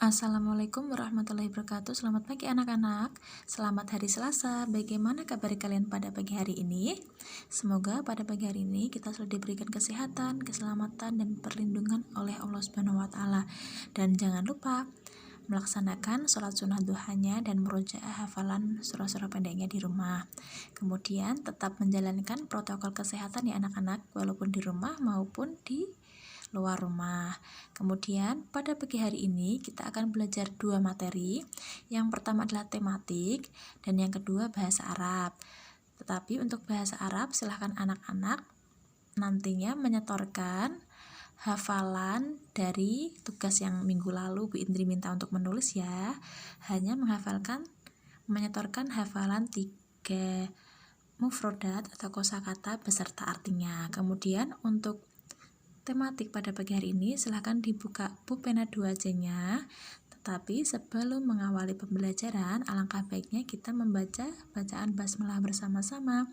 Assalamualaikum warahmatullahi wabarakatuh. Selamat pagi anak-anak. Selamat hari Selasa. Bagaimana kabar kalian pada pagi hari ini? Semoga pada pagi hari ini kita selalu diberikan kesehatan, keselamatan, dan perlindungan oleh Allah Subhanahu wa taala. Dan jangan lupa melaksanakan sholat sunnah duhanya dan murojaah hafalan surah-surah pendeknya di rumah. Kemudian tetap menjalankan protokol kesehatan ya anak-anak, walaupun di rumah maupun di luar rumah. Kemudian pada pagi hari ini kita akan belajar dua materi. Yang pertama adalah tematik dan yang kedua bahasa Arab. Tetapi untuk bahasa Arab silahkan anak-anak nantinya menyetorkan hafalan dari tugas yang minggu lalu Bu Indri minta untuk menulis ya. Hanya menyetorkan hafalan 3 mufrodat atau kosakata beserta artinya. Kemudian untuk tematik pada pagi hari ini silahkan dibuka pulpena 2J-nya. Tetapi sebelum mengawali pembelajaran, alangkah baiknya kita membaca bacaan basmalah bersama-sama.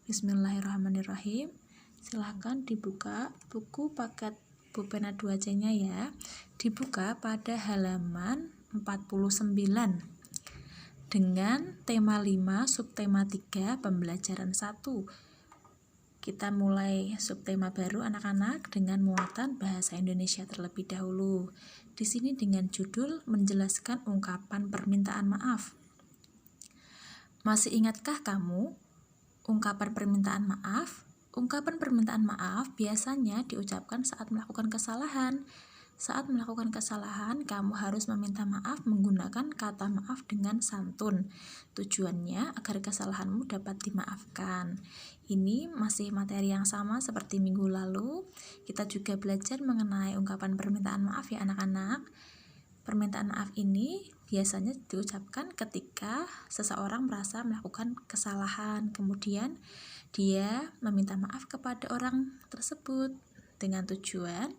Bismillahirrahmanirrahim. Silahkan dibuka buku paket pulpena 2J-nya ya. Dibuka pada halaman 49 dengan tema 5 subtema 3 pembelajaran 1. Kita mulai subtema baru anak-anak dengan muatan bahasa Indonesia terlebih dahulu. Di sini dengan judul menjelaskan ungkapan permintaan maaf. Masih ingatkah kamu ungkapan permintaan maaf? Ungkapan permintaan maaf biasanya diucapkan saat melakukan kesalahan. Saat melakukan kesalahan, kamu harus meminta maaf menggunakan kata maaf dengan santun. Tujuannya agar kesalahanmu dapat dimaafkan. Ini masih materi yang sama seperti minggu lalu. Kita juga belajar mengenai ungkapan permintaan maaf ya anak-anak. Permintaan maaf ini biasanya diucapkan ketika seseorang merasa melakukan kesalahan. Kemudian dia meminta maaf kepada orang tersebut dengan tujuan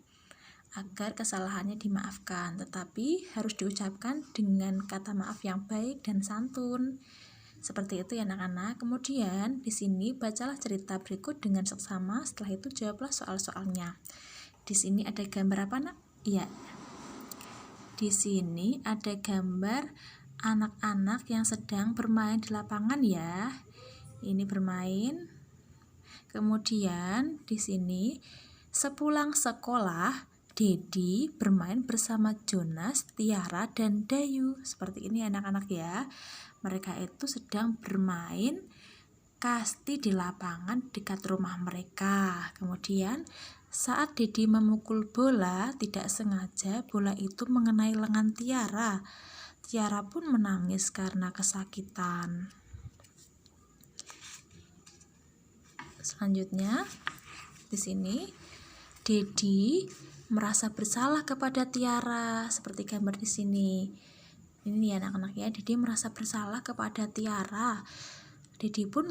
agar kesalahannya dimaafkan, tetapi harus diucapkan dengan kata maaf yang baik dan santun. Seperti itu ya anak-anak. Kemudian di sini bacalah cerita berikut dengan seksama, setelah itu jawablah soal-soalnya. Di sini ada gambar apa, Nak? Iya. Di sini ada gambar anak-anak yang sedang bermain di lapangan ya. Ini bermain. Kemudian di sini sepulang sekolah Dedi bermain bersama Jonas, Tiara, dan Dayu. Seperti ini anak-anak ya. Mereka itu sedang bermain kasti di lapangan dekat rumah mereka. Kemudian saat Dedi memukul bola, tidak sengaja bola itu mengenai lengan Tiara. Tiara pun menangis karena kesakitan. Selanjutnya di sini Dedi merasa bersalah kepada Tiara, seperti gambar di sini. Ini ya anak-anak ya, Dedi merasa bersalah kepada Tiara. Dedi pun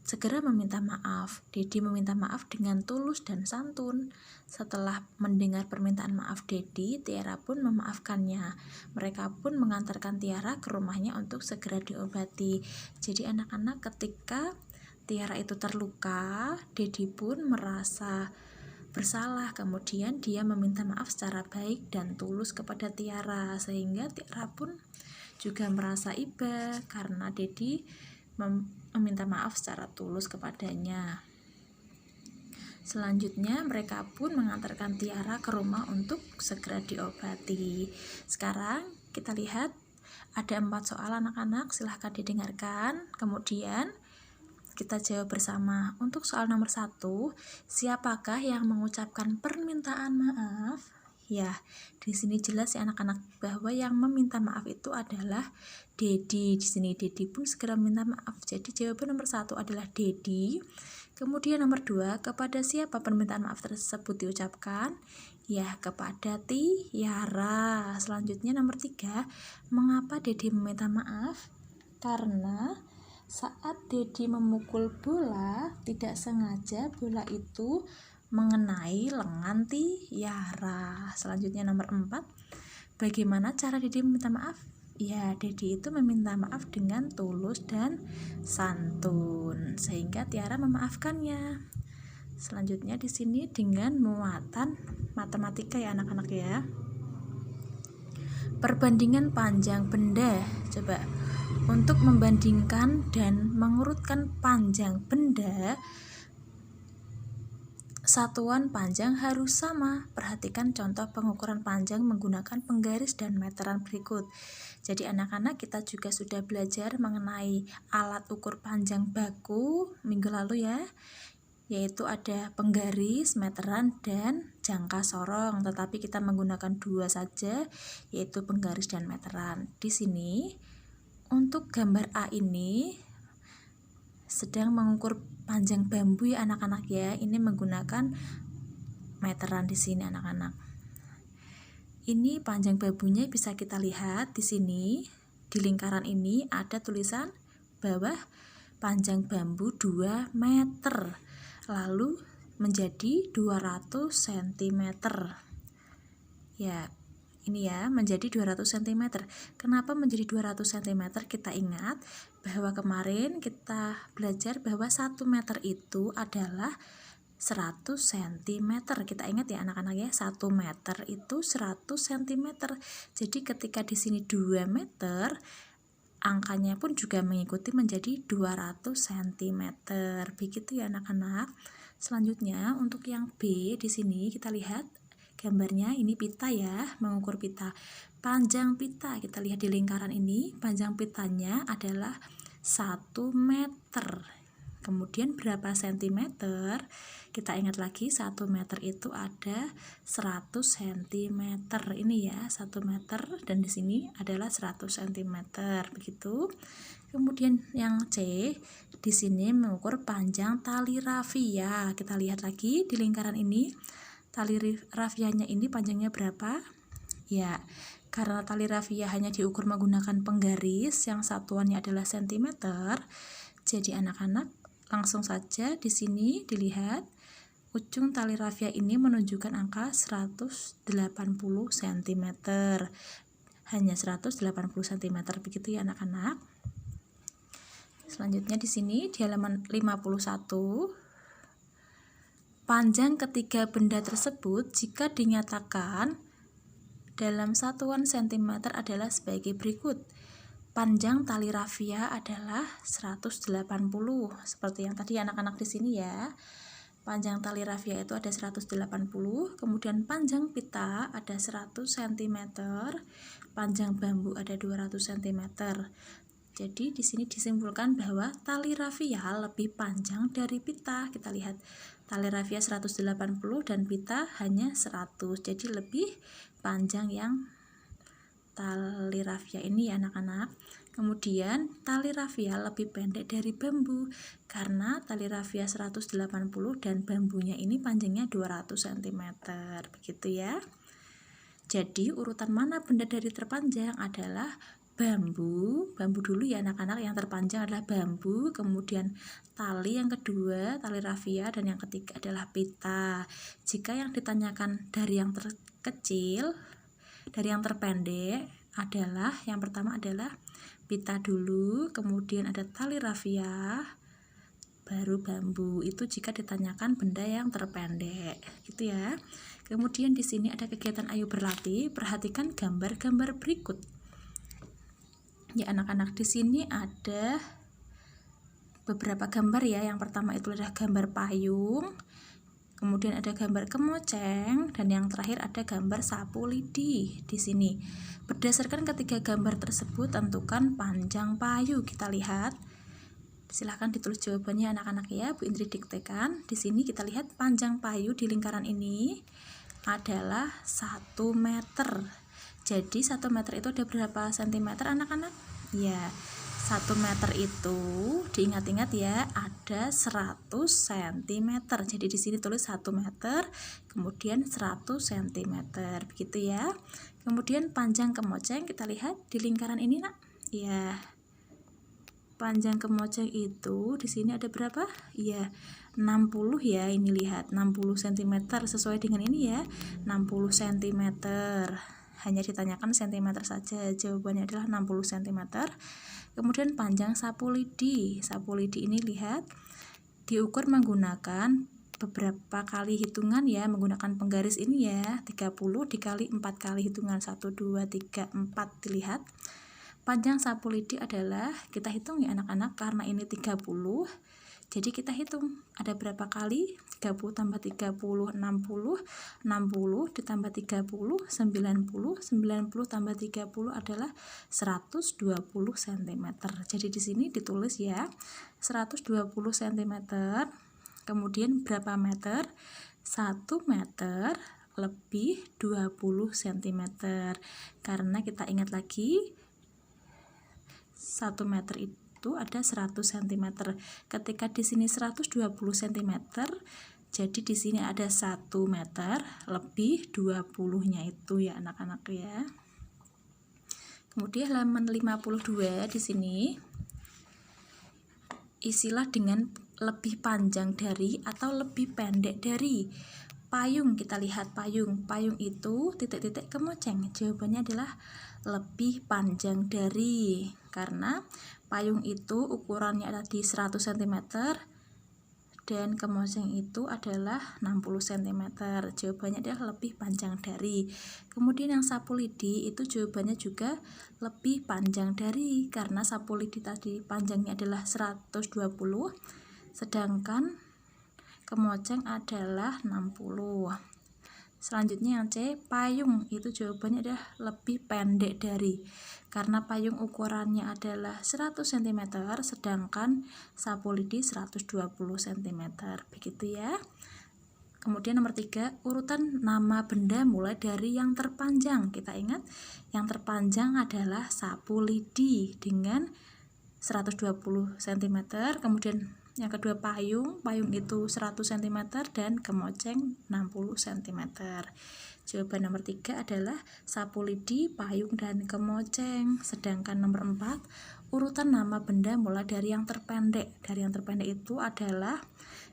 segera meminta maaf. Dedi meminta maaf dengan tulus dan santun. Setelah mendengar permintaan maaf Dedi, Tiara pun memaafkannya. Mereka pun mengantarkan Tiara ke rumahnya untuk segera diobati. Jadi anak-anak ketika Tiara itu terluka, Dedi pun merasa bersalah, kemudian dia meminta maaf secara baik dan tulus kepada Tiara, sehingga Tiara pun juga merasa iba karena Dedi meminta maaf secara tulus kepadanya. Selanjutnya mereka pun mengantarkan Tiara ke rumah untuk segera diobati. Sekarang kita lihat ada 4 soal anak-anak, silahkan didengarkan, kemudian kita jawab bersama. Untuk soal nomor 1, siapakah yang mengucapkan permintaan maaf? Ya, di sini jelas ya anak-anak bahwa yang meminta maaf itu adalah Dedi. Di sini Dedi pun segera meminta maaf. Jadi jawaban nomor 1 adalah Dedi. Kemudian nomor 2, kepada siapa permintaan maaf tersebut diucapkan? Ya, kepada Tiara. Selanjutnya nomor 3, mengapa Dedi meminta maaf? Karena saat Dedi memukul bola, tidak sengaja bola itu mengenai lengan Tiara. Selanjutnya nomor 4, bagaimana cara Dedi meminta maaf? Ya, Dedi itu meminta maaf dengan tulus dan santun, sehingga Tiara memaafkannya. Selanjutnya di sini dengan muatan matematika ya anak-anak ya. Perbandingan panjang benda. Coba untuk membandingkan dan mengurutkan panjang benda, satuan panjang harus sama. Perhatikan contoh pengukuran panjang menggunakan penggaris dan meteran berikut. Jadi anak-anak, kita juga sudah belajar mengenai alat ukur panjang baku minggu lalu ya, yaitu ada penggaris, meteran, dan jangka sorong. Tetapi kita menggunakan dua saja, yaitu penggaris dan meteran. Di sini untuk gambar A ini sedang mengukur panjang bambu ya anak-anak ya. Ini menggunakan meteran di sini anak-anak. Ini panjang bambunya bisa kita lihat di sini. Di lingkaran ini ada tulisan bawah panjang bambu 2 meter. Lalu menjadi 200 cm. Ya, ini ya, menjadi 200 cm. Kenapa menjadi 200 cm? Kita ingat bahwa kemarin kita belajar bahwa 1 meter itu adalah 100 cm. Kita ingat ya anak-anak ya, 1 meter itu 100 cm. Jadi ketika di sini 2 meter, angkanya pun juga mengikuti menjadi 200 cm. Begitu ya anak-anak. Selanjutnya untuk yang B di sini kita lihat gambarnya, ini pita ya, mengukur pita. Panjang pita kita lihat di lingkaran ini, panjang pitanya adalah 1 meter. Kemudian berapa sentimeter? Kita ingat lagi 1 meter itu ada 100 cm. Ini ya 1 meter dan di sini adalah 100 cm. Begitu. Kemudian yang C di sini mengukur panjang tali rafia. Kita lihat lagi di lingkaran ini. Tali rafianya ini panjangnya berapa? Ya, karena tali rafia hanya diukur menggunakan penggaris yang satuannya adalah cm. Jadi anak-anak langsung saja di sini dilihat ujung tali rafia ini menunjukkan angka 180 cm. Hanya 180 cm begitu ya anak-anak. Selanjutnya di sini di halaman 51, panjang ketiga benda tersebut jika dinyatakan dalam satuan cm adalah sebagai berikut. Panjang tali rafia adalah 180, seperti yang tadi anak-anak di sini ya. Panjang tali rafia itu ada 180, kemudian panjang pita ada 100 cm, panjang bambu ada 200 cm. Jadi di sini disimpulkan bahwa tali rafia lebih panjang dari pita. Kita lihat tali rafia 180 dan pita hanya 100. Jadi lebih panjang yang tali rafia ini ya anak-anak. Kemudian tali rafia lebih pendek dari bambu karena tali rafia 180 dan bambunya ini panjangnya 200 cm. Begitu ya. Jadi urutan mana benda dari terpanjang adalah bambu dulu ya anak-anak. Yang terpanjang adalah bambu, kemudian tali yang kedua tali rafia, dan yang ketiga adalah pita. Jika yang ditanyakan dari yang terkecil, dari yang terpendek adalah yang pertama adalah pita dulu, kemudian ada tali rafia, baru bambu. Itu jika ditanyakan benda yang terpendek, gitu ya. Kemudian di sini ada kegiatan ayo berlatih. Perhatikan gambar-gambar berikut. Ya anak-anak, di sini ada beberapa gambar ya. Yang pertama itu adalah gambar payung, kemudian ada gambar kemoceng, dan yang terakhir ada gambar sapu lidi. Di sini berdasarkan ketiga gambar tersebut tentukan panjang payu. Kita lihat, silahkan ditulis jawabannya anak-anak ya, Bu Indri diktekan. Di sini kita lihat panjang payu di lingkaran ini adalah 1 meter. Jadi 1 meter itu ada berapa sentimeter anak-anak? Ya, 1 meter itu diingat-ingat ya, ada 100 cm. Jadi di sini tulis 1 meter, kemudian 100 cm. Begitu ya. Kemudian panjang kemoceng kita lihat di lingkaran ini, Nak. Ya. Panjang kemoceng itu di sini ada berapa? Ya, 60 ya. Ini lihat 60 cm sesuai dengan ini ya. 60 cm. Hanya ditanyakan cm saja. Jawabannya adalah 60 cm. Kemudian panjang sapu lidi. Sapu lidi ini lihat diukur menggunakan beberapa kali hitungan ya menggunakan penggaris ini ya. 30 dikali 4 kali hitungan 1 2 3 4. Dilihat panjang sapu lidi adalah, kita hitung ya anak-anak, karena ini 30, jadi kita hitung ada berapa kali. 30 tambah 30 60, 60 ditambah 30 90, 90 tambah 30 adalah 120 cm. Jadi di sini ditulis ya 120 cm. Kemudian berapa meter? 1 meter lebih 20 cm. Karena kita ingat lagi 1 meter itu ada 100 cm. Ketika di sini 120 cm, jadi di sini ada 1 meter lebih 20-nya itu ya anak-anak ya. Kemudian halaman 52 di sini isilah dengan lebih panjang dari atau lebih pendek dari. Payung, kita lihat payung. Payung itu titik-titik kemoceng. Jawabannya adalah lebih panjang dari, karena payung itu ukurannya ada di 100 cm dan kemoceng itu adalah 60 cm. Jawabannya adalah lebih panjang dari. Kemudian yang sapu lidi itu jawabannya juga lebih panjang dari, karena sapu lidi tadi panjangnya adalah 120, sedangkan kemoceng adalah 60. Selanjutnya yang C, payung itu jawabannya adalah lebih pendek dari, karena payung ukurannya adalah 100 cm sedangkan sapu lidi 120 cm. Begitu ya. Kemudian nomor 3, urutan nama benda mulai dari yang terpanjang. Kita ingat yang terpanjang adalah sapu lidi dengan 120 cm. Kemudian yang kedua payung itu 100 cm dan kemoceng 60 cm. Jawaban nomor 3 adalah sapu lidi, payung, dan kemoceng. Sedangkan nomor 4, urutan nama benda mulai dari yang terpendek. Dari yang terpendek itu adalah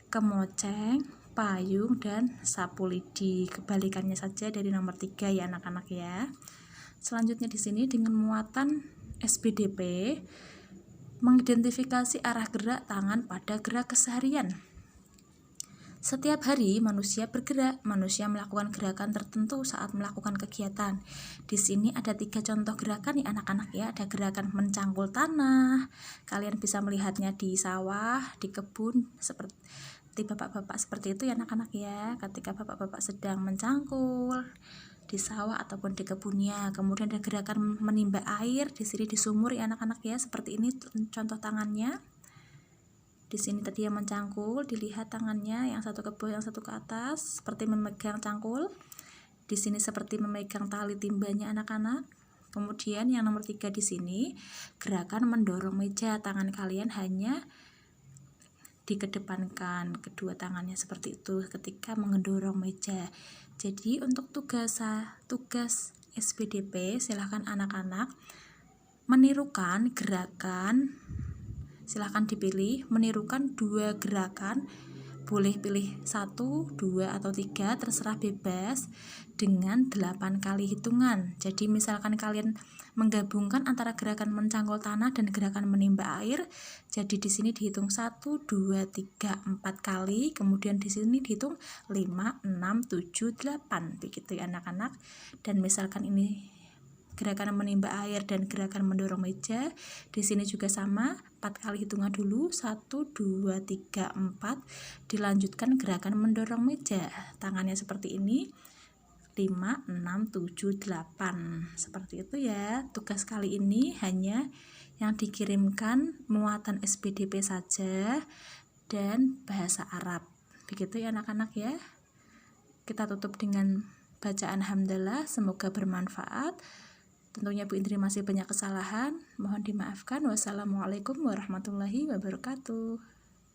kemoceng, payung, dan sapu lidi. Kebalikannya saja dari nomor 3 ya anak-anak ya. Selanjutnya di sini dengan muatan SPDP, mengidentifikasi arah gerak tangan pada gerak keseharian. Setiap hari manusia bergerak, manusia melakukan gerakan tertentu saat melakukan kegiatan. Di sini ada 3 contoh gerakan ya anak-anak ya. Ada gerakan mencangkul tanah, kalian bisa melihatnya di sawah, di kebun, seperti bapak-bapak seperti itu ya anak-anak ya. Ketika bapak-bapak sedang mencangkul di sawah ataupun di kebunnya. Kemudian ada gerakan menimba air di sini di sumur ya anak-anak ya, seperti ini contoh tangannya. Di sini tadi yang mencangkul, dilihat tangannya, yang satu ke bawah, yang satu ke atas, seperti memegang cangkul. Di sini seperti memegang tali timbanya anak-anak. Kemudian yang nomor 3 di sini gerakan mendorong meja, tangan kalian hanya dikedepankan kedua tangannya seperti itu ketika mendorong meja. Jadi untuk tugas SPDP silahkan anak-anak menirukan gerakan, silahkan dipilih menirukan 2 gerakan, boleh pilih 1, 2, atau 3, terserah bebas, dengan 8 kali hitungan. Jadi misalkan kalian menggabungkan antara gerakan mencangkul tanah dan gerakan menimba air, jadi di sini dihitung 1, 2, 3, 4 kali, kemudian di sini dihitung 5, 6, 7, 8, begitu ya anak-anak. Dan misalkan ini gerakan menimba air dan gerakan mendorong meja, di sini juga sama, 4 kali hitungan dulu, 1, 2, 3, 4, dilanjutkan gerakan mendorong meja, tangannya seperti ini, 5, 6, 7, 8, seperti itu ya. Tugas kali ini hanya yang dikirimkan muatan SPDP saja dan bahasa Arab, begitu ya anak-anak ya. Kita tutup dengan bacaan hamdalah, semoga bermanfaat. Tentunya Bu Indri masih banyak kesalahan, mohon dimaafkan. Wassalamualaikum warahmatullahi wabarakatuh.